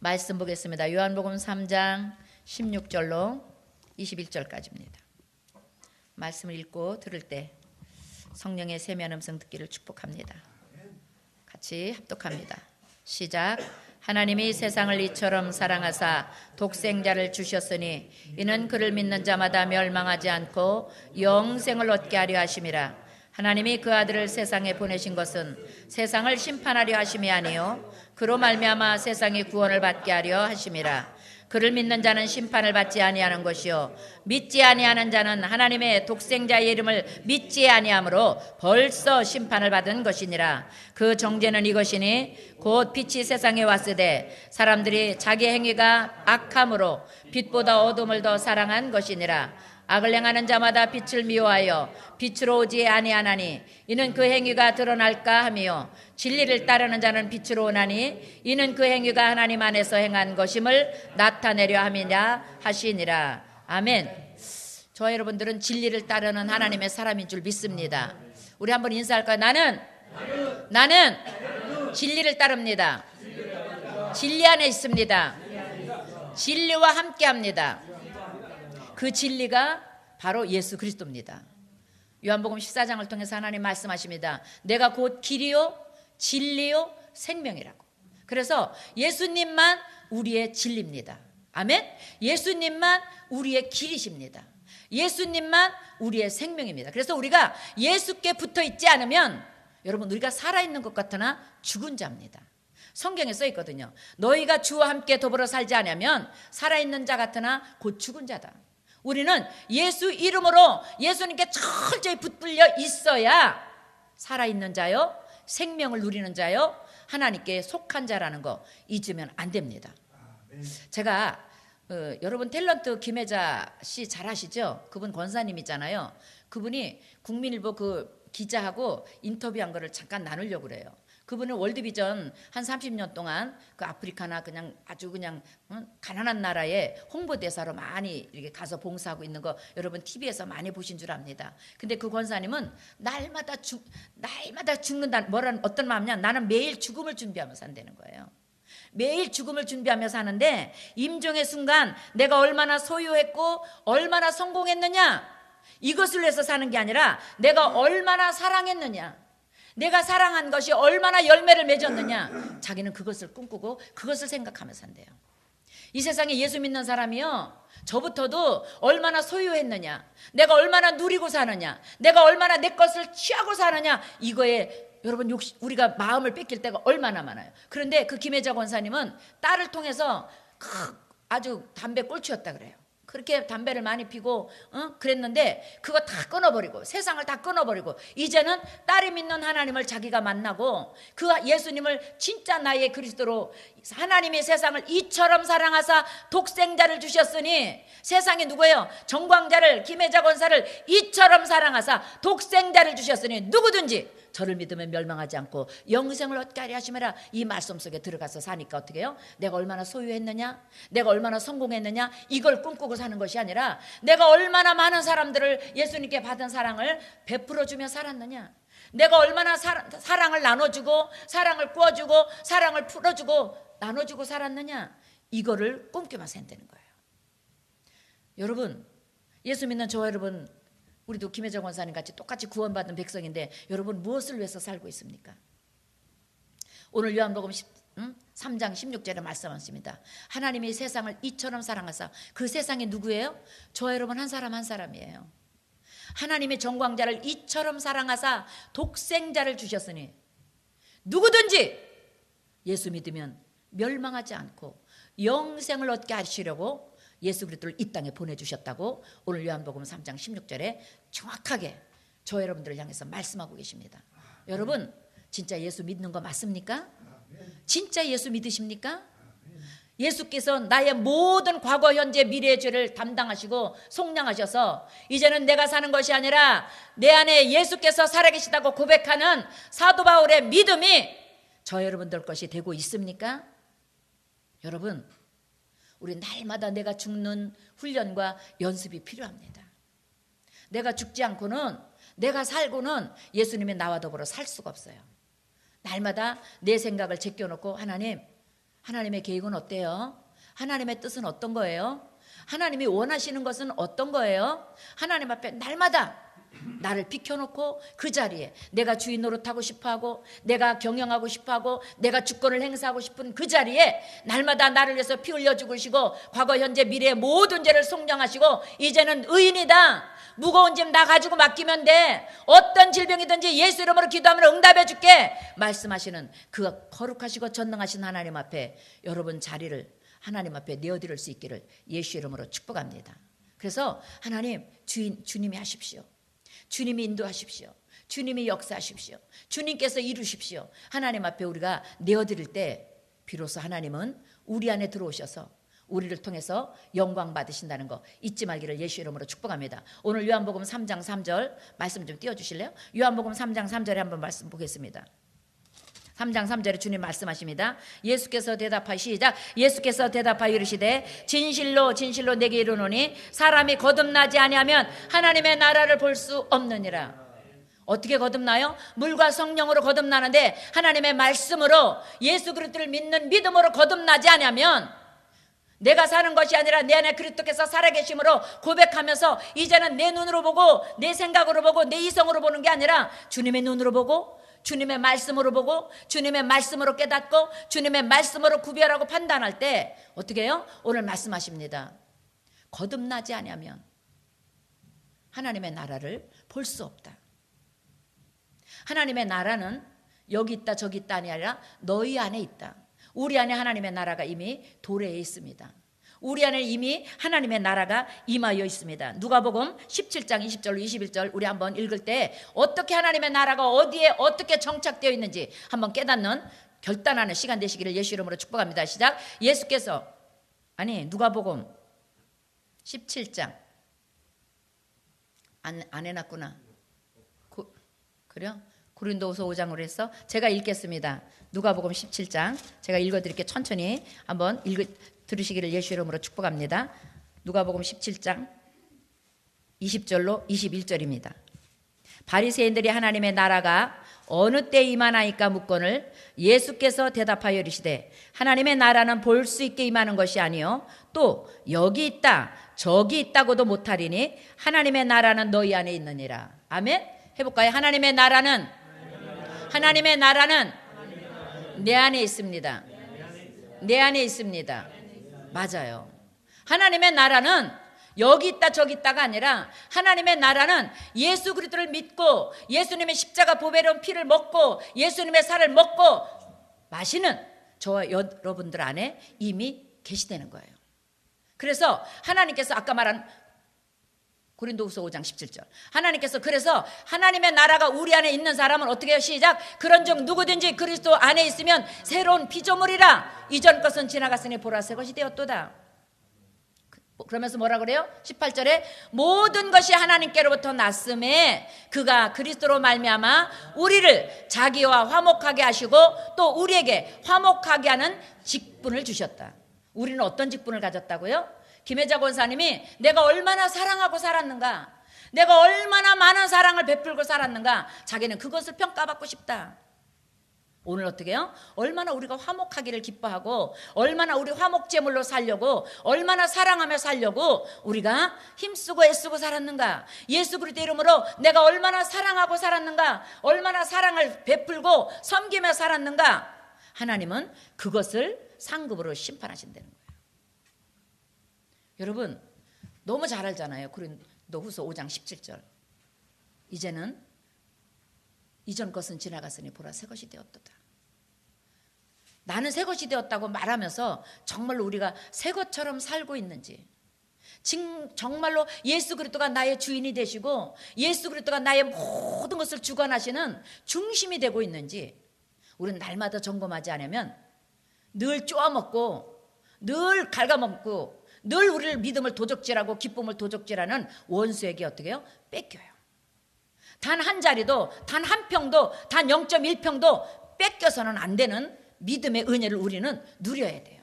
말씀 보겠습니다. 요한복음 3장 16절로 21절까지입니다. 말씀을 읽고 들을 때 성령의 세미한 음성 듣기를 축복합니다. 같이 합독합니다. 시작. 하나님이 세상을 이처럼 사랑하사 독생자를 주셨으니 이는 그를 믿는 자마다 멸망하지 않고 영생을 얻게 하려 하심이라. 하나님이 그 아들을 세상에 보내신 것은 세상을 심판하려 하심이 아니요 그로 말미암아 세상이 구원을 받게 하려 하심이라. 그를 믿는 자는 심판을 받지 아니하는 것이요 믿지 아니하는 자는 하나님의 독생자의 이름을 믿지 아니하므로 벌써 심판을 받은 것이니라. 그 정죄는 이것이니 곧 빛이 세상에 왔으되 사람들이 자기 행위가 악함으로 빛보다 어둠을 더 사랑한 것이니라. 악을 행하는 자마다 빛을 미워하여 빛으로 오지 아니하나니 이는 그 행위가 드러날까 하며 진리를 따르는 자는 빛으로 오나니 이는 그 행위가 하나님 안에서 행한 것임을 나타내려 함이냐 하시니라. 아멘. 저와 여러분들은 진리를 따르는 하나님의 사람인 줄 믿습니다. 우리 한번 인사할까요? 나는 진리를 따릅니다. 진리 안에 있습니다. 진리와 함께합니다. 그 진리가 바로 예수 그리스도입니다. 요한복음 14장을 통해서 하나님 말씀하십니다. 내가 곧 길이요 진리요 생명이라고. 그래서 예수님만 우리의 진리입니다. 아멘. 예수님만 우리의 길이십니다. 예수님만 우리의 생명입니다. 그래서 우리가 예수께 붙어 있지 않으면 여러분 우리가 살아있는 것 같으나 죽은 자입니다. 성경에 써 있거든요. 너희가 주와 함께 더불어 살지 않으면 살아있는 자 같으나 곧 죽은 자다. 우리는 예수 이름으로 예수님께 철저히 붙들려 있어야 살아있는 자요 생명을 누리는 자요 하나님께 속한 자라는 거 잊으면 안 됩니다. 제가 여러분 탤런트 김혜자 씨 잘 아시죠? 그분 권사님이잖아요. 그분이 국민일보 그 기자하고 인터뷰한 거를 잠깐 나누려고 그래요. 그분은 월드비전 한 30년 동안 그 아프리카나 그냥 아주 그냥 가난한 나라에 홍보대사로 많이 이렇게 가서 봉사하고 있는 거 여러분 TV에서 많이 보신 줄 압니다. 근데 그 권사님은 날마다 죽는다. 어떤 마음이냐? 나는 매일 죽음을 준비하면서 산다는 거예요. 매일 죽음을 준비하면서 하는데 임종의 순간 내가 얼마나 소유했고 얼마나 성공했느냐 이것을 위해서 사는 게 아니라 내가 얼마나 사랑했느냐 내가 사랑한 것이 얼마나 열매를 맺었느냐 자기는 그것을 꿈꾸고 그것을 생각하면서 산대요. 이 세상에 예수 믿는 사람이요 저부터도 얼마나 소유했느냐 내가 얼마나 누리고 사느냐 내가 얼마나 내 것을 취하고 사느냐 이거에 여러분 우리가 마음을 뺏길 때가 얼마나 많아요. 그런데 그 김혜자 권사님은 딸을 통해서 아주 담배 꼴찌였다 그래요. 그렇게 담배를 많이 피고 그랬는데 그거 다 끊어버리고 세상을 다 끊어버리고 이제는 딸이 믿는 하나님을 자기가 만나고 그 예수님을 진짜 나의 그리스도로 하나님이 세상을 이처럼 사랑하사 독생자를 주셨으니 세상에 누구예요? 정광자를 김혜자 권사를 이처럼 사랑하사 독생자를 주셨으니 누구든지 저를 믿으면 멸망하지 않고 영생을 얻게 하려 하심이라. 이 말씀 속에 들어가서 사니까 어떻게 해요? 내가 얼마나 소유했느냐 내가 얼마나 성공했느냐 이걸 꿈꾸고 사는 것이 아니라 내가 얼마나 많은 사람들을 예수님께 받은 사랑을 베풀어주며 살았느냐 내가 얼마나 사랑을 나눠주고 사랑을 구워주고 사랑을 풀어주고 나눠주고 살았느냐 이거를 꿈꾸며 산다는 거예요. 여러분 예수 믿는 저와 여러분 우리도 김혜자 권사님 같이 똑같이 구원받은 백성인데 여러분 무엇을 위해서 살고 있습니까? 오늘 요한복음 3장 16절에 말씀하십니다. 하나님이 세상을 이처럼 사랑하사 그 세상이 누구예요? 저와 여러분 한 사람 한 사람이에요. 하나님의 정광자를 이처럼 사랑하사 독생자를 주셨으니 누구든지 예수 믿으면 멸망하지 않고 영생을 얻게 하시려고 예수 그리스도를 이 땅에 보내주셨다고 오늘 요한복음 3장 16절에 정확하게 저 여러분들을 향해서 말씀하고 계십니다. 여러분 진짜 예수 믿는 거 맞습니까? 진짜 예수 믿으십니까? 예수께서 나의 모든 과거 현재 미래의 죄를 담당하시고 속량하셔서 이제는 내가 사는 것이 아니라 내 안에 예수께서 살아계시다고 고백하는 사도 바울의 믿음이 저 여러분들 것이 되고 있습니까? 여러분 우리 날마다 내가 죽는 훈련과 연습이 필요합니다. 내가 죽지 않고는 내가 살고는 예수님이 나와 더불어 살 수가 없어요. 날마다 내 생각을 제껴놓고 하나님 하나님의 계획은 어때요? 하나님의 뜻은 어떤 거예요? 하나님이 원하시는 것은 어떤 거예요? 하나님 앞에 날마다 나를 비켜놓고 그 자리에 내가 주인 노릇하고 싶어하고 내가 경영하고 싶어하고 내가 주권을 행사하고 싶은 그 자리에 날마다 나를 위해서 피 흘려 죽으시고 과거 현재 미래의 모든 죄를 속량하시고 이제는 의인이다, 무거운 짐 나 가지고 맡기면 돼, 어떤 질병이든지 예수 이름으로 기도하면 응답해 줄게 말씀하시는 그 거룩하시고 전능하신 하나님 앞에 여러분 자리를 하나님 앞에 내어드릴 수 있기를 예수 이름으로 축복합니다. 그래서 하나님 주님이 하십시오. 주님이 인도하십시오. 주님이 역사하십시오. 주님께서 이루십시오. 하나님 앞에 우리가 내어드릴 때 비로소 하나님은 우리 안에 들어오셔서 우리를 통해서 영광 받으신다는 거 잊지 말기를 예수 이름으로 축복합니다. 오늘 요한복음 3장 3절 말씀 좀 띄워주실래요? 요한복음 3장 3절에 한번 말씀 보겠습니다. 3장 3절에 주님 말씀하십니다. 예수께서 대답하여 시작. 예수께서 대답하여 이르시되 진실로 진실로 내게 이르노니 사람이 거듭나지 아니하면 하나님의 나라를 볼 수 없느니라. 어떻게 거듭나요? 물과 성령으로 거듭나는데 하나님의 말씀으로 예수 그리스도를 믿는 믿음으로 거듭나지 아니하면 내가 사는 것이 아니라 내 안에 그리스도께서 살아계심으로 고백하면서 이제는 내 눈으로 보고 내 생각으로 보고 내 이성으로 보는 게 아니라 주님의 눈으로 보고 주님의 말씀으로 보고 주님의 말씀으로 깨닫고 주님의 말씀으로 구별하고 판단할 때 어떻게 해요? 오늘 말씀하십니다. 거듭나지 아니하면 하나님의 나라를 볼 수 없다. 하나님의 나라는 여기 있다 저기 있다 아니라 너희 안에 있다. 우리 안에 하나님의 나라가 이미 도래해 있습니다. 우리 안에 이미 하나님의 나라가 임하여 있습니다. 누가복음 17장 20절로 21절 우리 한번 읽을 때 어떻게 하나님의 나라가 어디에 어떻게 정착되어 있는지 한번 깨닫는 결단하는 시간 되시기를 예수 이름으로 축복합니다. 시작. 예수께서 누가복음 17장 안 해놨구나. 그래요? 고린도후서 5장으로 해서 제가 읽겠습니다. 누가복음 17장 제가 읽어드릴게요. 천천히 한번 들으시기를 예수 이름으로 축복합니다. 누가복음 17장 20절로 21절입니다. 바리새인들이 하나님의 나라가 어느 때 임하나이까 묻거늘 예수께서 대답하여 이르시되 하나님의 나라는 볼 수 있게 임하는 것이 아니요 또 여기 있다 저기 있다고도 못하리니 하나님의 나라는 너희 안에 있느니라. 아멘. 해볼까요? 하나님의 나라는 내 안에 있습니다. 내 안에 있습니다. 맞아요. 하나님의 나라는 여기 있다 저기 있다가 아니라 하나님의 나라는 예수 그리스도를 믿고 예수님의 십자가 보배로운 피를 먹고 예수님의 살을 먹고 마시는 저와 여러분들 안에 이미 계시되는 거예요. 그래서 하나님께서 아까 말한 고린도후서 5장 17절 하나님께서 그래서 하나님의 나라가 우리 안에 있는 사람은 어떻게 해요? 시작. 그런즉 누구든지 그리스도 안에 있으면 새로운 피조물이라 이전 것은 지나갔으니 보라 새 것이 되었도다. 그러면서 뭐라 그래요? 18절에 모든 것이 하나님께로부터 났음에 그가 그리스도로 말미암아 우리를 자기와 화목하게 하시고 또 우리에게 화목하게 하는 직분을 주셨다. 우리는 어떤 직분을 가졌다고요? 김혜자 권사님이 내가 얼마나 사랑하고 살았는가, 내가 얼마나 많은 사랑을 베풀고 살았는가, 자기는 그것을 평가받고 싶다. 오늘 어떻게 해요? 얼마나 우리가 화목하기를 기뻐하고 얼마나 우리 화목제물로 살려고 얼마나 사랑하며 살려고 우리가 힘쓰고 애쓰고 살았는가, 예수 그리스도 이름으로 내가 얼마나 사랑하고 살았는가, 얼마나 사랑을 베풀고 섬기며 살았는가. 하나님은 그것을 상급으로 심판하신다는 거예요. 여러분 너무 잘 알잖아요. 고린도후서 5장 17절 이제는 이전 것은 지나갔으니 보라 새 것이 되었도다. 나는 새 것이 되었다고 말하면서 정말로 우리가 새 것처럼 살고 있는지, 정말로 예수 그리스도가 나의 주인이 되시고 예수 그리스도가 나의 모든 것을 주관하시는 중심이 되고 있는지 우리는 날마다 점검하지 않으면 늘 쪼아먹고 늘 갉아먹고 늘 우리를 믿음을 도적질하고 기쁨을 도적질하는 원수에게 어떻게 해요? 뺏겨요. 단 한 자리도 단 한 평도 단 0.1평도 뺏겨서는 안 되는 믿음의 은혜를 우리는 누려야 돼요.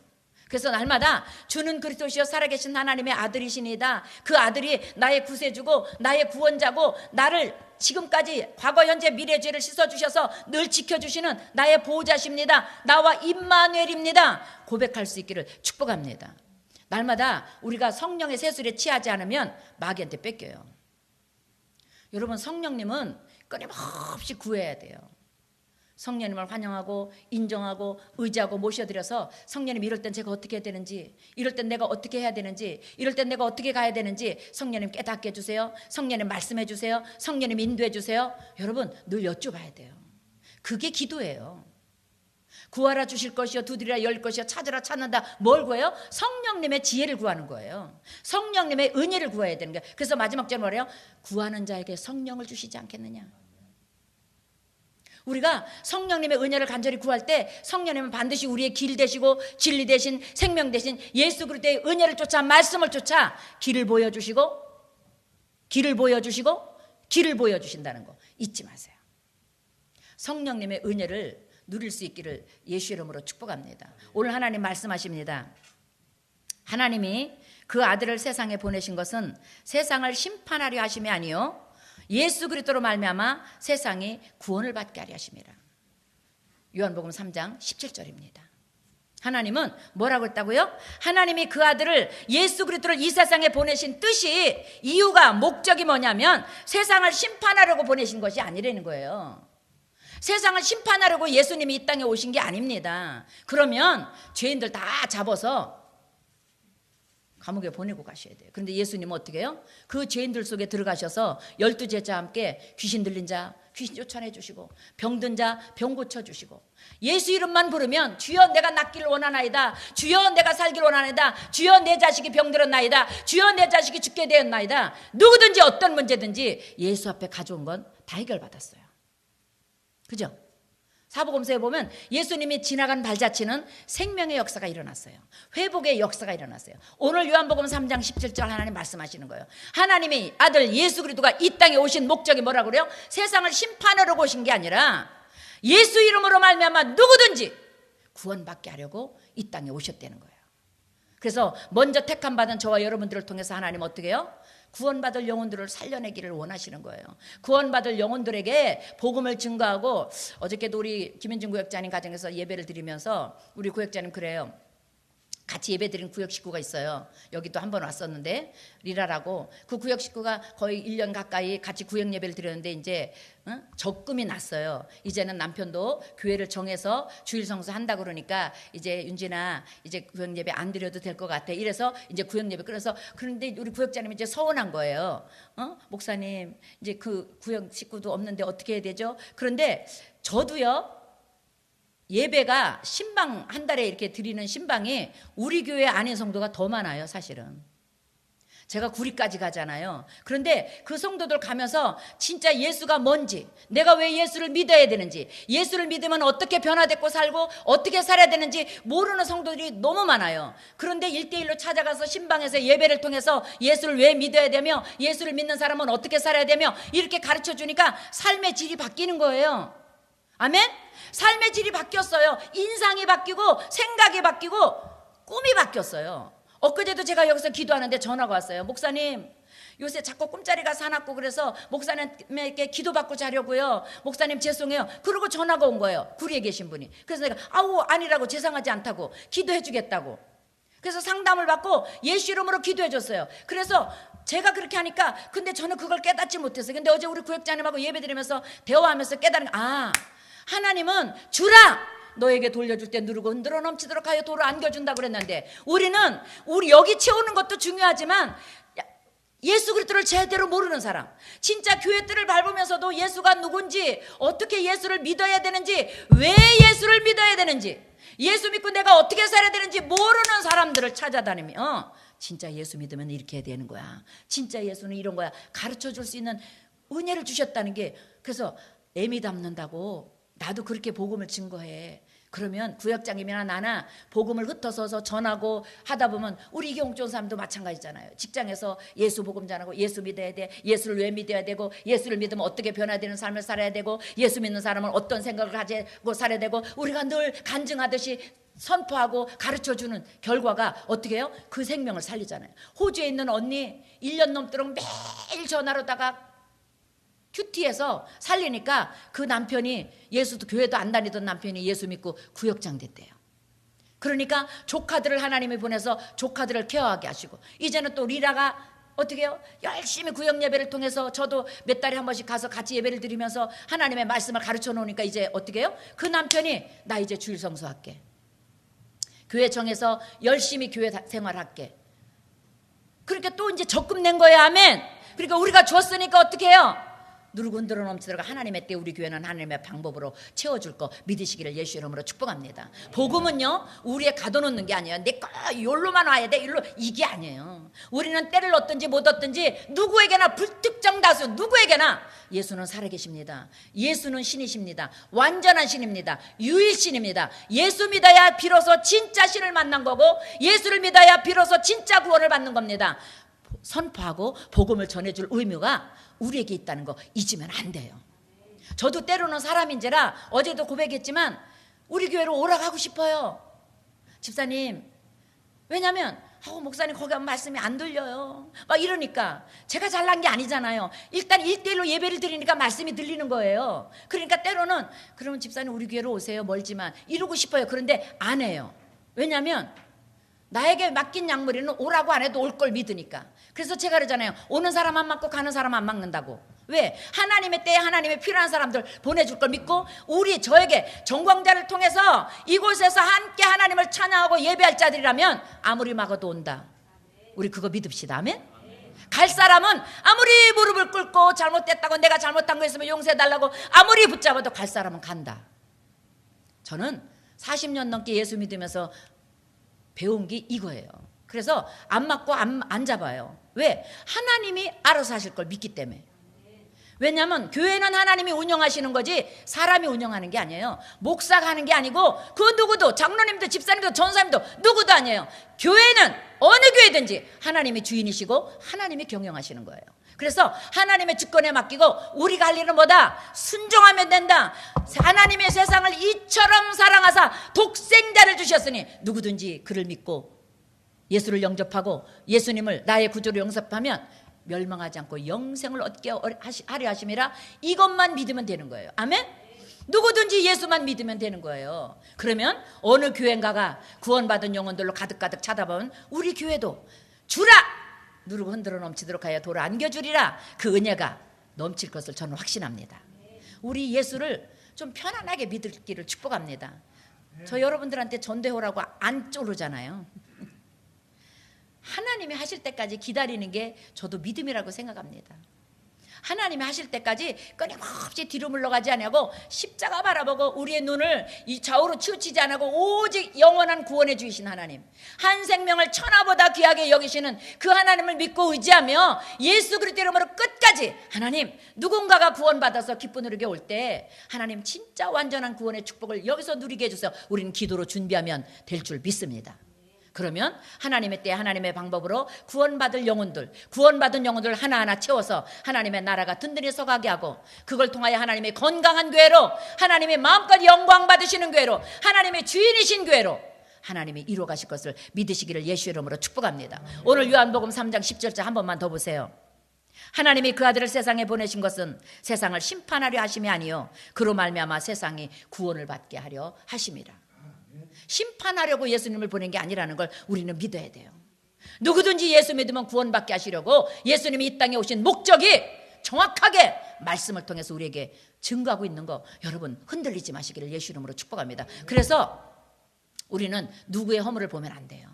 그래서 날마다 주는 그리스도시여 살아계신 하나님의 아들이시니다. 그 아들이 나의 구세주고 나의 구원자고 나를 지금까지 과거 현재 미래 죄를 씻어주셔서 늘 지켜주시는 나의 보호자십니다. 나와 임마누엘입니다. 고백할 수 있기를 축복합니다. 날마다 우리가 성령의 세술에 취하지 않으면 마귀한테 뺏겨요. 여러분, 성령님은 끊임없이 구해야 돼요. 성령님을 환영하고 인정하고 의지하고 모셔드려서 성령님 이럴 땐 제가 어떻게 해야 되는지, 이럴 땐 내가 어떻게 해야 되는지, 이럴 땐 내가 어떻게 가야 되는지 성령님 깨닫게 해주세요. 성령님 말씀해 주세요. 성령님 인도해 주세요. 여러분, 늘 여쭤봐야 돼요. 그게 기도예요. 구하라 주실 것이요, 두드리라 열 것이요, 찾으라 찾는다. 뭘 구해요? 성령님의 지혜를 구하는 거예요. 성령님의 은혜를 구해야 되는 거예요. 그래서 마지막 절 뭐래요? 구하는 자에게 성령을 주시지 않겠느냐. 우리가 성령님의 은혜를 간절히 구할 때 성령님은 반드시 우리의 길 되시고 진리 되신 생명 되신 예수 그리스도의 은혜를 쫓아 말씀을 쫓아 길을 보여주시고 길을 보여주신다는 거 잊지 마세요. 성령님의 은혜를 누릴 수 있기를 예수 이름으로 축복합니다. 오늘 하나님 말씀하십니다. 하나님이 그 아들을 세상에 보내신 것은 세상을 심판하려 하심이 아니요 예수 그리스도로 말미암아 세상이 구원을 받게 하려 하심이라. 요한복음 3장 17절입니다. 하나님은 뭐라고 했다고요? 하나님이 그 아들을 예수 그리스도를 이 세상에 보내신 뜻이 이유가 목적이 뭐냐면 세상을 심판하려고 보내신 것이 아니라는 거예요. 세상을 심판하려고 예수님이 이 땅에 오신 게 아닙니다. 그러면 죄인들 다 잡아서 감옥에 보내고 가셔야 돼요. 그런데 예수님은 어떻게 해요? 그 죄인들 속에 들어가셔서 12제자와 함께 귀신 들린 자 귀신 쫓아내 주시고 병든 자 병 고쳐주시고 예수 이름만 부르면 주여 내가 낫기를 원하나이다, 주여 내가 살기를 원하나이다, 주여 내 자식이 병들었나이다, 주여 내 자식이 죽게 되었나이다. 누구든지 어떤 문제든지 예수 앞에 가져온 건 다 해결받았어요. 그죠? 사복음서에 보면 예수님이 지나간 발자취는 생명의 역사가 일어났어요. 회복의 역사가 일어났어요. 오늘 요한복음 3장 17절 하나님 말씀하시는 거예요. 하나님의 아들 예수 그리스도가 이 땅에 오신 목적이 뭐라고 그래요? 세상을 심판하러 오신 게 아니라 예수 이름으로 말미암아 누구든지 구원받게 하려고 이 땅에 오셨다는 거예요. 그래서 먼저 택함 받은 저와 여러분들을 통해서 하나님 어떻게 해요? 구원받을 영혼들을 살려내기를 원하시는 거예요. 구원받을 영혼들에게 복음을 증거하고, 어저께도 우리 김현중 구역장님 가정에서 예배를 드리면서 우리 구역장님 그래요. 같이 예배 드린 구역 식구가 있어요. 여기도 한 번 왔었는데 리라라고, 그 구역 식구가 거의 1년 가까이 같이 구역 예배를 드렸는데 이제 적금이 났어요. 이제는 남편도 교회를 정해서 주일 성수 한다 그러니까 이제 윤진아 이제 구역 예배 안 드려도 될 것 같아. 이래서 이제 구역 예배 그래서, 그런데 우리 구역장님이 이제 서운한 거예요. 목사님 이제 그 구역 식구도 없는데 어떻게 해야 되죠? 그런데 저도요, 예배가 신방 한 달에 이렇게 드리는 신방이 우리 교회 아닌 성도가 더 많아요. 사실은 제가 구리까지 가잖아요. 그런데 그 성도들 가면서 진짜 예수가 뭔지, 내가 왜 예수를 믿어야 되는지, 예수를 믿으면 어떻게 변화되고 살고 어떻게 살아야 되는지 모르는 성도들이 너무 많아요. 그런데 1대1로 찾아가서 신방에서 예배를 통해서 예수를 왜 믿어야 되며 예수를 믿는 사람은 어떻게 살아야 되며 이렇게 가르쳐 주니까 삶의 질이 바뀌는 거예요. 아멘? 삶의 질이 바뀌었어요. 인상이 바뀌고 생각이 바뀌고 꿈이 바뀌었어요. 엊그제도 제가 여기서 기도하는데 전화가 왔어요. 목사님 요새 자꾸 꿈자리가 사납고 그래서 목사님에게 기도받고 자려고요. 목사님 죄송해요. 그러고 전화가 온 거예요. 구리에 계신 분이. 그래서 내가 아우 아니라고, 죄송하지 않다고, 기도해 주겠다고. 그래서 상담을 받고 예수 이름으로 기도해 줬어요. 그래서 제가 그렇게 하니까, 근데 저는 그걸 깨닫지 못했어요. 근데 어제 우리 구역장님하고 예배 드리면서 대화하면서 깨달은, 하나님은 주라, 너에게 돌려줄 때 누르고 흔들어 넘치도록 하여 돌을 안겨준다 그랬는데, 우리 여기 채우는 것도 중요하지만 예수 그리스도를 제대로 모르는 사람, 진짜 교회 뜰을 밟으면서도 예수가 누군지, 어떻게 예수를 믿어야 되는지, 왜 예수를 믿어야 되는지, 예수 믿고 내가 어떻게 살아야 되는지 모르는 사람들을 찾아다니며 진짜 예수 믿으면 이렇게 해야 되는 거야, 진짜 예수는 이런 거야 가르쳐 줄 수 있는 은혜를 주셨다는 게, 그래서 애미 담는다고 나도 그렇게 복음을 증거해. 그러면 구역장님이나 나나 복음을 흩어서서 전하고 하다 보면 우리 이경옥 사람도 마찬가지잖아요. 직장에서 예수 복음 전하고 예수 믿어야 돼, 예수를 왜 믿어야 되고, 예수를 믿으면 어떻게 변화되는 삶을 살아야 되고, 예수 믿는 사람은 어떤 생각을 가지고 살아야 되고, 우리가 늘 간증하듯이 선포하고 가르쳐주는 결과가 어떻게 해요? 그 생명을 살리잖아요. 호주에 있는 언니 1년 넘도록 매일 전화로다가 큐티에서 살리니까 그 남편이 예수도 교회도 안 다니던 남편이 예수 믿고 구역장 됐대요. 그러니까 조카들을 하나님이 보내서 조카들을 케어하게 하시고, 이제는 또 리라가 어떻게 해요? 열심히 구역 예배를 통해서 저도 몇 달에 한 번씩 가서 같이 예배를 드리면서 하나님의 말씀을 가르쳐 놓으니까 이제 어떻게 해요? 그 남편이 나 이제 주일 성수할게, 교회 정해서 열심히 교회 생활할게. 그러니까 또 이제 적금 낸 거예요. 아멘. 그러니까 우리가 줬으니까 어떻게 해요? 누르고 흔들어 넘치더라가 하나님의 때 우리 교회는 하나님의 방법으로 채워줄 거 믿으시기를 예수 이름으로 축복합니다. 복음은요 우리에 가둬놓는 게 아니에요. 내 거 여기로만 와야 돼 일로, 이게 아니에요. 우리는 때를 얻든지 못 얻든지 누구에게나 불특정 다수 누구에게나 예수는 살아계십니다. 예수는 신이십니다. 완전한 신입니다. 유일신입니다. 예수 믿어야 비로소 진짜 신을 만난 거고, 예수를 믿어야 비로소 진짜 구원을 받는 겁니다. 선포하고 복음을 전해줄 의무가 우리에게 있다는 거 잊으면 안 돼요. 저도 때로는 사람인지라 어제도 고백했지만 우리 교회로 오라가고 싶어요. 집사님, 왜냐면 목사님 거기 가면 말씀이 안 들려요 막 이러니까, 제가 잘난 게 아니잖아요. 일단 1대1로 예배를 드리니까 말씀이 들리는 거예요. 그러니까 때로는 그러면 집사님 우리 교회로 오세요, 멀지만, 이러고 싶어요. 그런데 안 해요. 왜냐면 나에게 맡긴 약물이는 오라고 안 해도 올 걸 믿으니까. 그래서 제가 그러잖아요. 오는 사람 안 막고 가는 사람 안 막는다고. 왜? 하나님의 때에 하나님의 필요한 사람들 보내줄 걸 믿고, 저에게 정광자를 통해서 이곳에서 함께 하나님을 찬양하고 예배할 자들이라면 아무리 막아도 온다. 우리 그거 믿읍시다. 아멘? 갈 사람은 아무리 무릎을 꿇고 잘못됐다고, 내가 잘못한 거 있으면 용서해달라고 아무리 붙잡아도 갈 사람은 간다. 저는 40년 넘게 예수 믿으면서 배운 게 이거예요. 그래서 안 맞고 안 잡아요. 왜? 하나님이 알아서 하실 걸 믿기 때문에. 왜냐하면 교회는 하나님이 운영하시는 거지 사람이 운영하는 게 아니에요. 목사가 하는 게 아니고 그 누구도, 장로님도 집사님도 전사님도 누구도 아니에요. 교회는 어느 교회든지 하나님이 주인이시고 하나님이 경영하시는 거예요. 그래서 하나님의 주권에 맡기고 우리가 할 일은 뭐다? 순종하면 된다. 하나님의 세상을 이처럼 사랑하사 독생자를 주셨으니 누구든지 그를 믿고 예수를 영접하고 예수님을 나의 구주로 영접하면 멸망하지 않고 영생을 얻게 하려 하심이라. 이것만 믿으면 되는 거예요. 아멘? 누구든지 예수만 믿으면 되는 거예요. 그러면 어느 교회인가가 구원받은 영혼들로 가득가득 찾아보면 우리 교회도 주라! 누르고 흔들어 넘치도록 하여 돌아 안겨주리라. 그 은혜가 넘칠 것을 저는 확신합니다. 우리 예수를 좀 편안하게 믿기를 축복합니다. 저 여러분들한테 전도해오라고 안 쪼르잖아요. 하나님이 하실 때까지 기다리는 게 저도 믿음이라고 생각합니다. 하나님이 하실 때까지 끊임없이 뒤로 물러가지 않고 십자가 바라보고 우리의 눈을 이 좌우로 치우치지 않고 오직 영원한 구원해 주신 하나님, 한 생명을 천하보다 귀하게 여기시는 그 하나님을 믿고 의지하며 예수 그리스도 이름으로 끝까지, 하나님 누군가가 구원받아서 기쁨 누리게 올 때 하나님 진짜 완전한 구원의 축복을 여기서 누리게 해주세요. 우리는 기도로 준비하면 될 줄 믿습니다. 그러면 하나님의 때 하나님의 방법으로 구원받은 영혼들 하나하나 채워서 하나님의 나라가 든든히 서가게 하고, 그걸 통하여 하나님의 건강한 교회로, 하나님의 마음껏 영광 받으시는 교회로, 하나님의 주인이신 교회로 하나님이 이루어 가실 것을 믿으시기를 예수 이름으로 축복합니다. 오늘 요한복음 3장 10절째 한 번만 더 보세요. 하나님이 그 아들을 세상에 보내신 것은 세상을 심판하려 하심이 아니요 그로 말미암아 세상이 구원을 받게 하려 하심이라. 심판하려고 예수님을 보낸 게 아니라는 걸 우리는 믿어야 돼요. 누구든지 예수 믿으면 구원받게 하시려고 예수님이 이 땅에 오신 목적이 정확하게 말씀을 통해서 우리에게 증거하고 있는 거 여러분 흔들리지 마시기를 예수 이름으로 축복합니다. 그래서 우리는 누구의 허물을 보면 안 돼요.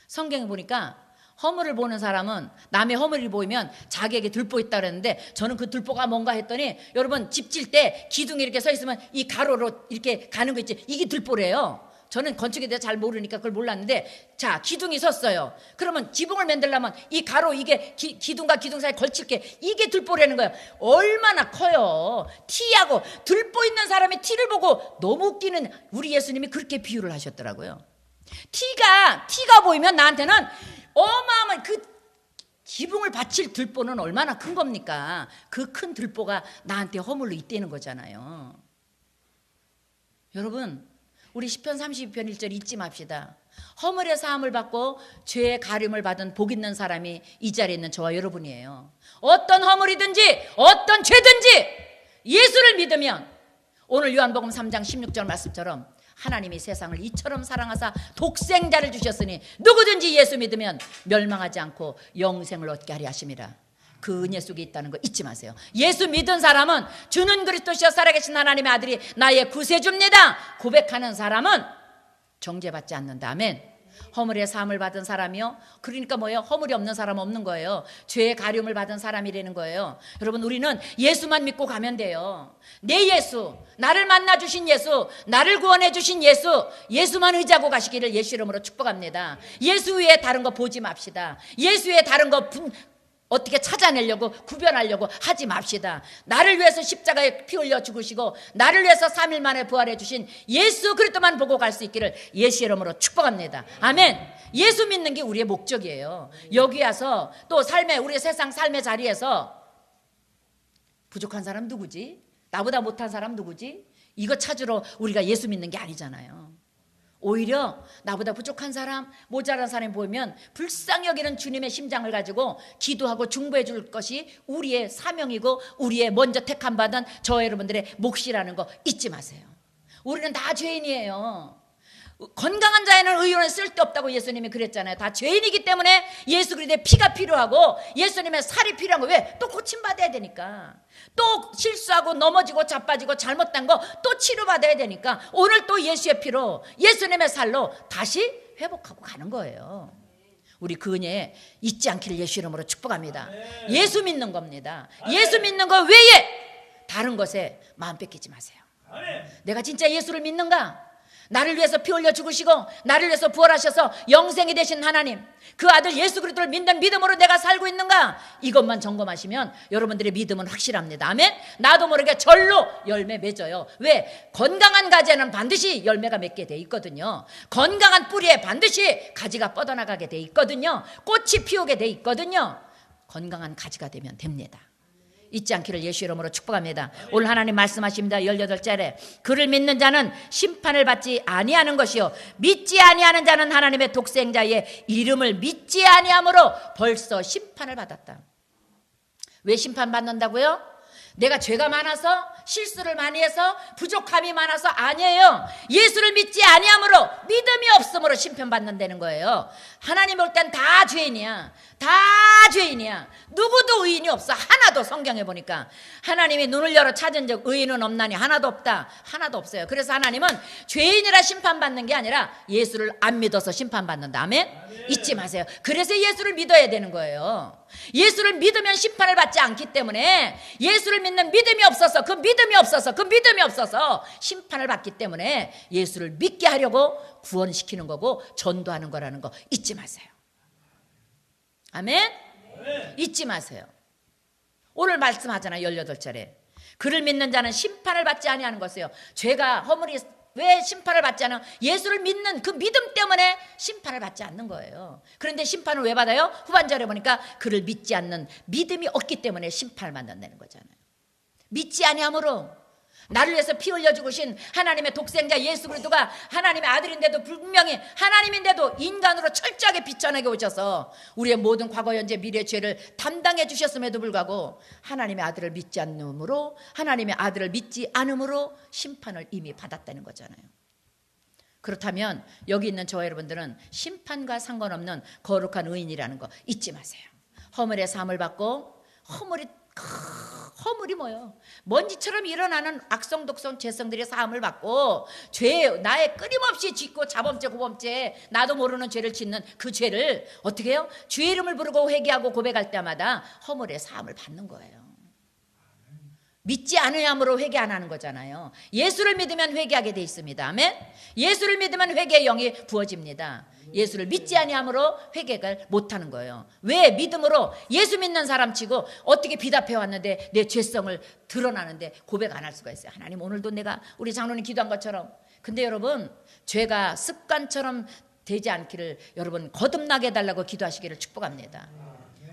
성경에 보니까 허물을 보는 사람은 남의 허물을 보이면 자기에게 들보 있다 그랬는데, 저는 그 들보가 뭔가 했더니 여러분 집 질 때 기둥이 이렇게 서 있으면 이 가로로 이렇게 가는 거 있지, 이게 들보래요. 저는 건축에 대해 잘 모르니까 그걸 몰랐는데, 자 기둥이 섰어요. 그러면 지붕을 만들려면 이 가로, 이게 기둥과 기둥 사이에 걸칠 게 이게 들보라는 거예요. 얼마나 커요. 티하고 들보 있는 사람이 티를 보고 너무 웃기는 우리 예수님이 그렇게 비유를 하셨더라고요. 티가 보이면 나한테는 어마어마한 그 지붕을 받칠 들보는 얼마나 큰 겁니까? 그 큰 들보가 나한테 허물로 있다는 거잖아요. 여러분 우리 시편 32편 1절 잊지 맙시다. 허물의 사함을 받고 죄의 가림을 받은 복 있는 사람이 이 자리에 있는 저와 여러분이에요. 어떤 허물이든지 어떤 죄든지 예수를 믿으면 오늘 요한복음 3장 16절 말씀처럼 하나님이 세상을 이처럼 사랑하사 독생자를 주셨으니 누구든지 예수 믿으면 멸망하지 않고 영생을 얻게 하리 하심이라. 그 은혜 속에 있다는 거 잊지 마세요. 예수 믿은 사람은 주는 그리스도시여 살아계신 하나님의 아들이 나의 구세주입니다 고백하는 사람은 정죄받지 않는다. 아멘. 허물의 사함을 받은 사람이요. 그러니까 뭐예요? 허물이 없는 사람 없는 거예요. 죄의 가림을 받은 사람이라는 거예요. 여러분, 우리는 예수만 믿고 가면 돼요. 내 예수, 나를 만나 주신 예수, 나를 구원해 주신 예수, 예수만 의지하고 가시기를 예수 이름으로 축복합니다. 예수 외에 다른 거 보지 맙시다. 예수 외에 다른 거 어떻게 찾아내려고 구별하려고 하지 맙시다. 나를 위해서 십자가에 피 흘려 죽으시고 나를 위해서 3일 만에 부활해 주신 예수 그리스도만 보고 갈 수 있기를 예수 이름으로 축복합니다. 아멘. 예수 믿는 게 우리의 목적이에요. 여기 와서 또 우리 세상 삶의 자리에서 부족한 사람 누구지? 나보다 못한 사람 누구지? 이거 찾으러 우리가 예수 믿는 게 아니잖아요. 오히려 나보다 부족한 사람, 모자란 사람이 보이면 불쌍히 여기는 주님의 심장을 가지고 기도하고 중보해 줄 것이 우리의 사명이고 우리의 먼저 택함 받은 저 여러분들의 몫이라는 거 잊지 마세요. 우리는 다 죄인이에요. 건강한 자에는 의로는 쓸데없다고 예수님이 그랬잖아요. 다 죄인이기 때문에 예수 그리스도의 피가 필요하고 예수님의 살이 필요한 거. 왜? 또 고침받아야 되니까. 또 실수하고 넘어지고 자빠지고 잘못된 거 또 치료받아야 되니까 오늘 또 예수의 피로 예수님의 살로 다시 회복하고 가는 거예요. 우리 그 은혜 잊지 않기를 예수 이름으로 축복합니다. 예수 믿는 겁니다. 예수 믿는 거 외에 다른 것에 마음 뺏기지 마세요. 내가 진짜 예수를 믿는가? 나를 위해서 피 흘려 죽으시고 나를 위해서 부활하셔서 영생이 되신 하나님, 그 아들 예수 그리스도를 믿는 믿음으로 내가 살고 있는가? 이것만 점검하시면 여러분들의 믿음은 확실합니다. 아멘. 나도 모르게 절로 열매 맺어요. 왜? 건강한 가지에는 반드시 열매가 맺게 돼 있거든요. 건강한 뿌리에 반드시 가지가 뻗어나가게 돼 있거든요. 꽃이 피우게 돼 있거든요. 건강한 가지가 되면 됩니다. 잊지 않기를 예수 이름으로 축복합니다. 오늘 하나님 말씀하십니다. 18절에 그를 믿는 자는 심판을 받지 아니하는 것이요 믿지 아니하는 자는 하나님의 독생자의 이름을 믿지 아니함으로 벌써 심판을 받았다. 왜 심판받는다고요? 내가 죄가 많아서 실수를 많이 해서 부족함이 많아서 아니에요. 예수를 믿지 아니함으로 믿음이 없음으로 심판받는다는 거예요. 하나님 볼 땐 다 죄인이야. 다 죄인이야. 누구도 의인이 없어. 하나도. 성경에 보니까 하나님이 눈을 열어 찾은 적 의인은 없나니 하나도 없다. 하나도 없어요. 그래서 하나님은 죄인이라 심판받는 게 아니라 예수를 안 믿어서 심판받는다. 아멘? 잊지 마세요. 그래서 예수를 믿어야 되는 거예요. 예수를 믿으면 심판을 받지 않기 때문에 예수를 믿는 믿음이 없어서 그 믿음이 없어서 심판을 받기 때문에 예수를 믿게 하려고 구원시키는 거고 전도하는 거라는 거 잊지 마세요. 아멘? 잊지 마세요. 오늘 말씀하잖아요. 18절에 그를 믿는 자는 심판을 받지 아니하는 것이요. 죄가 허물이 왜 심판을 받지 않아? 예수를 믿는 그 믿음 때문에 심판을 받지 않는 거예요. 그런데 심판을 왜 받아요? 후반절에 보니까 그를 믿지 않는 믿음이 없기 때문에 심판을 받는다는 거잖아요. 믿지 아니함으로 나를 위해서 피 흘려 죽으신 하나님의 독생자 예수 그리스도가 하나님의 아들인데도 분명히 하나님인데도 인간으로 철저하게 비천하게 오셔서 우리의 모든 과거 현재 미래 죄를 담당해 주셨음에도 불구하고 하나님의 아들을 믿지 않음으로 하나님의 아들을 믿지 않음으로 심판을 이미 받았다는 거잖아요. 그렇다면 여기 있는 저와 여러분들은 심판과 상관없는 거룩한 의인이라는 거 잊지 마세요. 허물의 사함을 받고 허물이 뭐예요? 먼지처럼 일어나는 악성 독성 죄성들의 사함을 받고 나의 끊임없이 짓고 자범죄 고범죄 나도 모르는 죄를 짓는 그 죄를 어떻게 해요? 주의 이름을 부르고 회개하고 고백할 때마다 허물의 사함을 받는 거예요. 믿지 않으므로 회개 안 하는 거잖아요. 예수를 믿으면 회개하게 돼 있습니다. 아멘. 예수를 믿으면 회개의 영이 부어집니다. 예수를 믿지 아니함으로 회개를 못하는 거예요. 왜? 믿음으로 예수 믿는 사람 치고 어떻게 비답해 왔는데 내 죄성을 드러나는데 고백 안 할 수가 있어요. 하나님 오늘도 내가 우리 장로님 기도한 것처럼. 근데 여러분 죄가 습관처럼 되지 않기를 여러분 거듭나게 해달라고 기도하시기를 축복합니다.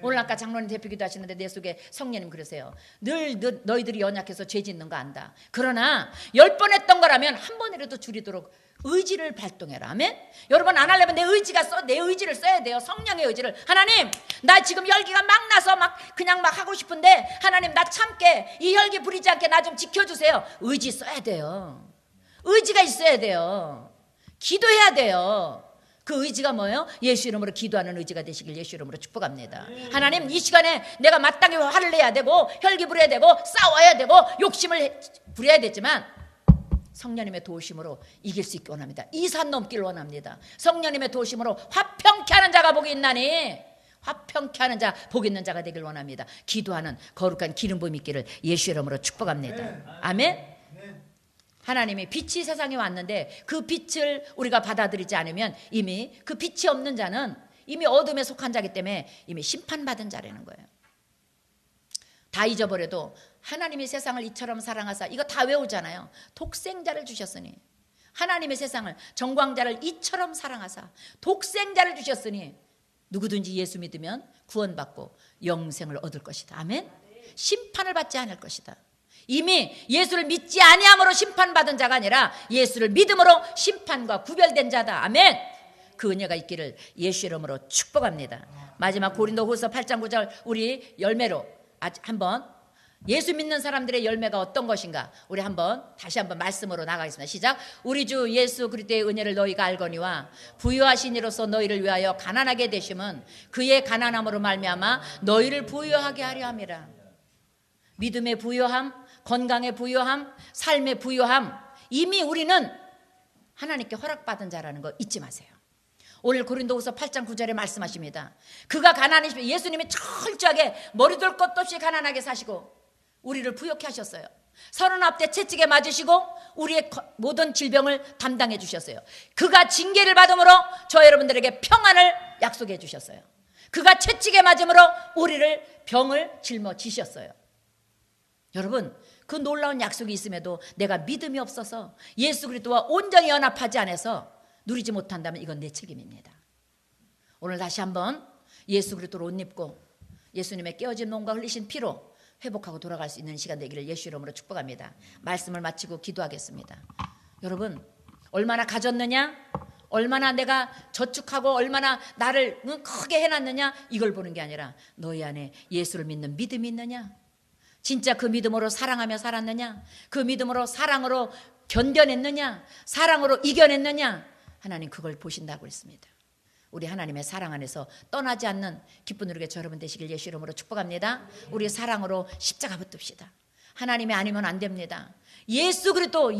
오늘 아까 장로님 대표 기도하시는데 내 속에 성령님 그러세요. 늘 너희들이 연약해서 죄 짓는 거 안다. 그러나 10번 했던 거라면 한 번이라도 줄이도록 의지를 발동해라. 아멘. 여러분 안 하려면 내 의지를 써야 돼요. 성령의 의지를. 하나님 나 지금 열기가 막 나서 그냥 막 하고 싶은데 하나님 나 참게 이 혈기 부리지 않게 나 좀 지켜주세요. 의지 써야 돼요. 의지가 있어야 돼요. 기도해야 돼요. 그 의지가 뭐예요? 예수 이름으로 기도하는 의지가 되시길 예수 이름으로 축복합니다. 하나님 이 시간에 내가 마땅히 화를 내야 되고 혈기 부려야 되고 싸워야 되고 욕심을 부려야 되지만 성령님의 도우심으로 이길 수 있기 원합니다. 이 산 넘기를 원합니다. 성령님의 도우심으로 화평케 하는 자가 복이 있나니 화평케 하는 자 복 있는 자가 되길 원합니다. 기도하는 거룩한 기름 부음 있기를 예수 이름으로 축복합니다. 아멘. 하나님이 빛이 세상에 왔는데 그 빛을 우리가 받아들이지 않으면 이미 그 빛이 없는 자는 이미 어둠에 속한 자이기 때문에 이미 심판받은 자라는 거예요. 다 잊어버려도 하나님이 세상을 이처럼 사랑하사 이거 다 외우잖아요. 독생자를 주셨으니 하나님의 세상을 정광자를 이처럼 사랑하사 독생자를 주셨으니 누구든지 예수 믿으면 구원받고 영생을 얻을 것이다. 아멘. 심판을 받지 않을 것이다. 이미 예수를 믿지 아니함으로 심판받은 자가 아니라 예수를 믿음으로 심판과 구별된 자다. 아멘. 그 은혜가 있기를 예수 이름으로 축복합니다. 마지막 고린도후서 8장 9절 우리 열매로 한번 예수 믿는 사람들의 열매가 어떤 것인가 우리 다시 한번 말씀으로 나가겠습니다. 시작. 우리 주 예수 그리스도의 은혜를 너희가 알거니와 부유하신 이로서 너희를 위하여 가난하게 되심은 그의 가난함으로 말미암아 너희를 부유하게 하려 함이라. 믿음의 부유함, 건강의 부유함, 삶의 부유함 이미 우리는 하나님께 허락받은 자라는 거 잊지 마세요. 오늘 고린도후서 8장 9절에 말씀하십니다. 그가 가난하시면 예수님이 철저하게 머리둘 것도 없이 가난하게 사시고 우리를 부욕해 하셨어요. 39대 채찍에 맞으시고 우리의 모든 질병을 담당해 주셨어요. 그가 징계를 받음으로 저 여러분들에게 평안을 약속해 주셨어요. 그가 채찍에 맞음으로 우리를 병을 짊어지셨어요. 여러분 그 놀라운 약속이 있음에도 내가 믿음이 없어서 예수 그리스도와 온전히 연합하지 않아서 누리지 못한다면 이건 내 책임입니다. 오늘 다시 한번 예수 그리스도로 옷 입고 예수님의 깨어진 몸과 흘리신 피로 회복하고 돌아갈 수 있는 시간 되기를 예수 이름으로 축복합니다. 말씀을 마치고 기도하겠습니다. 여러분 얼마나 가졌느냐, 얼마나 내가 저축하고 얼마나 나를 크게 해놨느냐 이걸 보는 게 아니라 너희 안에 예수를 믿는 믿음이 있느냐, 진짜 그 믿음으로 사랑하며 살았느냐, 그 믿음으로 사랑으로 견뎌냈느냐, 사랑으로 이겨냈느냐, 하나님 그걸 보신다고 했습니다. 우리 하나님의 사랑 안에서 떠나지 않는 기쁜 우리가 여러분 되시길 예수 이름으로 축복합니다. 우리 사랑으로 십자가 붙듭시다. 하나님이 아니면 안 됩니다. 예수 그리스도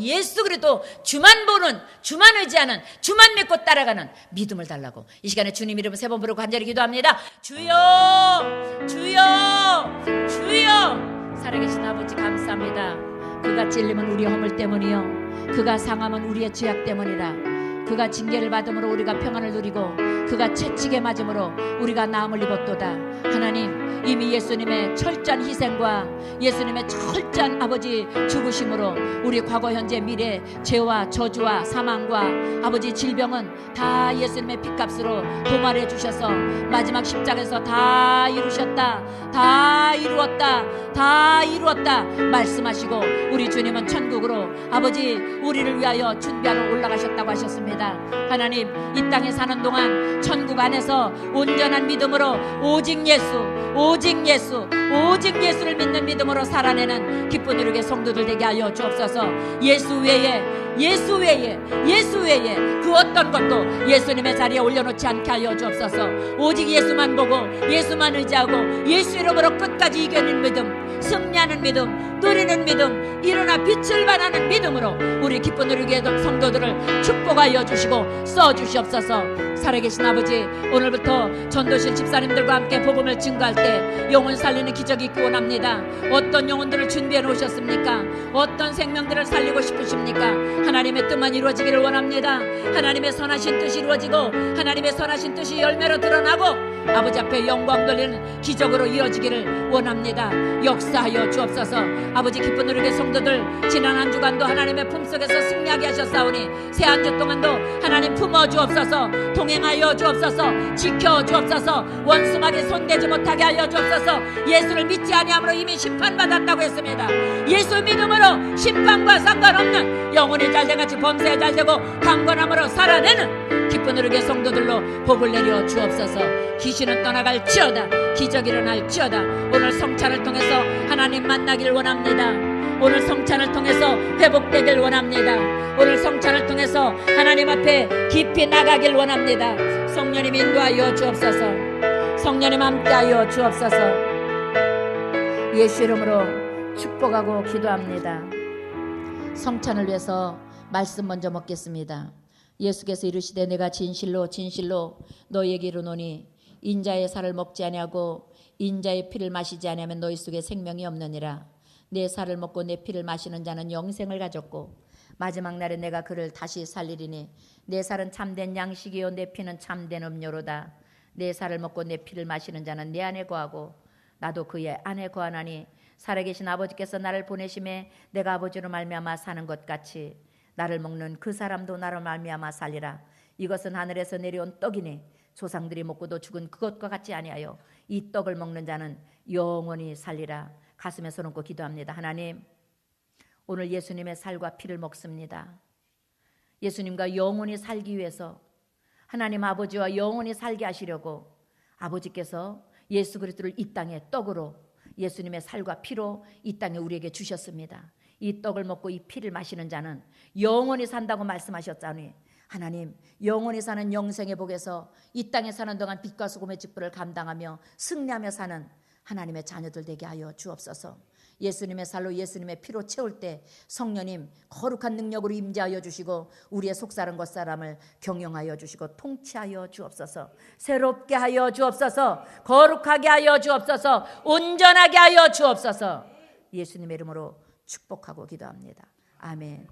주만 보는, 주만 의지하는, 주만 믿고 따라가는 믿음을 달라고 이 시간에 주님 이름 3번 부르고 간절히 기도합니다. 주여, 주여, 주여. 살아계신 아버지 감사합니다. 그가 찔림은 우리의 허물 때문이요 그가 상함은 우리의 죄악 때문이라. 그가 징계를 받음으로 우리가 평안을 누리고 그가 채찍에 맞음으로 우리가 나음을 입었도다. 하나님 이미 예수님의 철저한 희생과 예수님의 철저한 아버지 죽으심으로 우리 과거 현재 미래 죄와 저주와 사망과 아버지 질병은 다 예수님의 핏값으로 도말해 주셔서 마지막 십자가에서 다 이루셨다, 다 이루었다, 다 이루었다 말씀하시고 우리 주님은 천국으로 아버지 우리를 위하여 준비하러 올라가셨다고 하셨습니다. 하나님 이 땅에 사는 동안 천국 안에서 온전한 믿음으로 오직 예수를 믿는 믿음으로 살아내는 기쁜 우리의 성도들 되게 하여 주옵소서. 예수 외에 그 어떤 것도 예수님의 자리에 올려놓지 않게 하여 주옵소서. 오직 예수만 보고 예수만 의지하고 예수 이름으로 끝까지 이겨낸 믿음, 승리하는 믿음, 누리는 믿음, 일어나 빛을 발하는 믿음으로 우리 기쁜 우리의 성도들을 축복하여 주시고 써주시옵소서. 살아계신 아버지 오늘부터 전도실 집사님들과 함께 복음을 증거할 때 영혼 살리는 기적이 있기 원합니다. 어떤 영혼들을 준비해 놓으셨습니까? 어떤 생명들을 살리고 싶으십니까? 하나님의 뜻만 이루어지기를 원합니다. 하나님의 선하신 뜻이 이루어지고 하나님의 선하신 뜻이 열매로 드러나고 아버지 앞에 영광 돌리는 기적으로 이어지기를 원합니다. 역사하여 주옵소서. 아버지 기쁜 누리교 성도들 지난 한 주간도 하나님의 품속에서 승리하게 하셨사오니 새 한 주 동안도 하나님 품어 주옵소서. 동행하여 주옵소서. 지켜 주옵소서. 원수마귀 손대지 못하게 하여 주옵소서. 예수를 믿지 아니함으로 이미 심판받았다고 했습니다. 예수 믿음으로 심판과 상관없는 영혼이 잘돼같이 범사에 잘되고 강건함으로 살아내는 기쁜 누리교 성도들로 복을 내려 주옵소서. 귀신은 떠나갈지어다. 기적이 일어날지어다. 오늘 성찬을 통해서 하나님 만나길 원합니다. 오늘 성찬을 통해서 회복되길 원합니다. 오늘 성찬을 통해서 하나님 앞에 깊이 나가길 원합니다. 성령님 인도하여 주옵소서. 성령님 함께하여 주옵소서. 예수 이름으로 축복하고 기도합니다. 성찬을 위해서 말씀 먼저 먹겠습니다. 예수께서 이르시되 내가 진실로 진실로 너희에게 이르노니 인자의 살을 먹지 아니하고 인자의 피를 마시지 아니하면 너희 속에 생명이 없느니라. 내 살을 먹고 내 피를 마시는 자는 영생을 가졌고 마지막 날에 내가 그를 다시 살리리니 내 살은 참된 양식이요 내 피는 참된 음료로다. 내 살을 먹고 내 피를 마시는 자는 내 안에 거하고 나도 그의 안에 거하나니 살아계신 아버지께서 나를 보내심에 내가 아버지로 말미암아 사는 것 같이 나를 먹는 그 사람도 나로 말미암아 살리라. 이것은 하늘에서 내려온 떡이니 조상들이 먹고도 죽은 그것과 같지 아니하여 이 떡을 먹는 자는 영원히 살리라. 가슴에 손 얹고 기도합니다. 하나님, 오늘 예수님의 살과 피를 먹습니다. 예수님과 영원히 살기 위해서 하나님 아버지와 영원히 살게 하시려고 아버지께서 예수 그리스도를 이 땅의 떡으로 예수님의 살과 피로 이 땅에 우리에게 주셨습니다. 이 떡을 먹고 이 피를 마시는 자는 영원히 산다고 말씀하셨자니 하나님, 영원히 사는 영생의 복에서 이 땅에 사는 동안 빛과 소금의 직분을 감당하며 승리하며 사는 하나님의 자녀들 되게 하여 주옵소서. 예수님의 살로 예수님의 피로 채울 때 성령님 거룩한 능력으로 임재하여 주시고 우리의 속사람 겉사람을 경영하여 주시고 통치하여 주옵소서. 새롭게 하여 주옵소서. 거룩하게 하여 주옵소서. 온전하게 하여 주옵소서. 예수님의 이름으로 축복하고 기도합니다. 아멘.